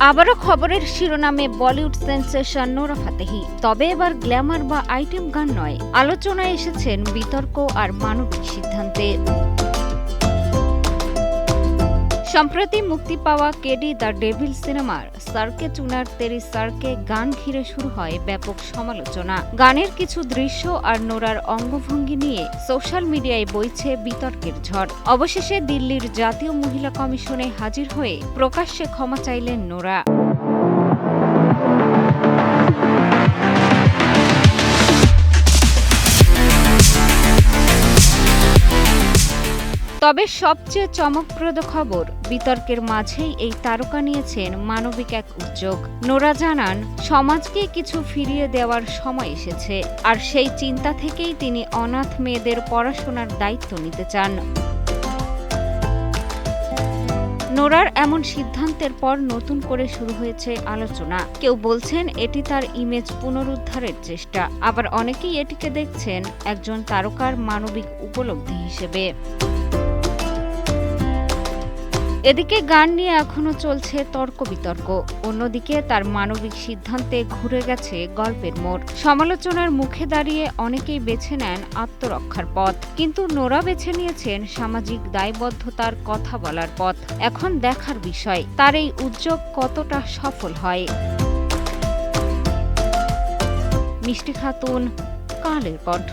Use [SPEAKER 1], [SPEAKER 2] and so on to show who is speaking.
[SPEAKER 1] আবারও খবরের শিরোনামে বলিউড সেন্সেশন নোরা ফাতেহি। তবে এবার গ্ল্যামার বা আইটেম গান নয়, আলোচনায় এসেছেন বিতর্ক আর মানবিক সিদ্ধান্তে। সম্প্রতি মুক্তি পাওয়া কেডি দ্য ডেভিল সিনেমার সার্কে চুনার তেরি সার্কে গান ঘিরে শুরু হয় ব্যাপক সমালোচনা। গানের কিছু দৃশ্য আর নোরার অঙ্গভঙ্গি নিয়ে সোশ্যাল মিডিয়ায় বইছে বিতর্কের ঝড়। অবশেষে দিল্লির জাতীয় মহিলা কমিশনে হাজির হয়ে প্রকাশ্যে ক্ষমা চাইলেন নোরা। তবে সবচেয়ে চমকপ্রদ খবর, বিতর্কের মাঝেই এই তারকা নিয়েছেন মানবিক এক উদ্যোগ। নোরা জানান, সমাজকে কিছু ফিরিয়ে দেওয়ার সময় এসেছে, আর সেই চিন্তা থেকেই তিনি অনাথ মেয়েদের পড়াশোনার দায়িত্ব নিতে চান। নোরার এমন সিদ্ধান্তের পর নতুন করে শুরু হয়েছে আলোচনা। কেউ বলছেন এটি তার ইমেজ পুনরুদ্ধারের চেষ্টা, আবার অনেকেই এটিকে দেখছেন একজন তারকার মানবিক উপলব্ধি হিসেবে। এদিকে গান নিয়ে এখনো চলছে তর্ক বিতর্ক, অন্যদিকে তার মানবিক সিদ্ধান্তে ঘুরে গেছে গল্পের মোড়। সমালোচনার মুখে দাঁড়িয়ে অনেকেই বেছে নেন আত্মরক্ষার পথ, কিন্তু নোরা বেছে নিয়েছেন সামাজিক দায়বদ্ধতার কথা বলার পথ। এখন দেখার বিষয় তার এই উদ্যোগ কতটা সফল হয়। মিষ্টি খাতুন, কালের কণ্ঠ।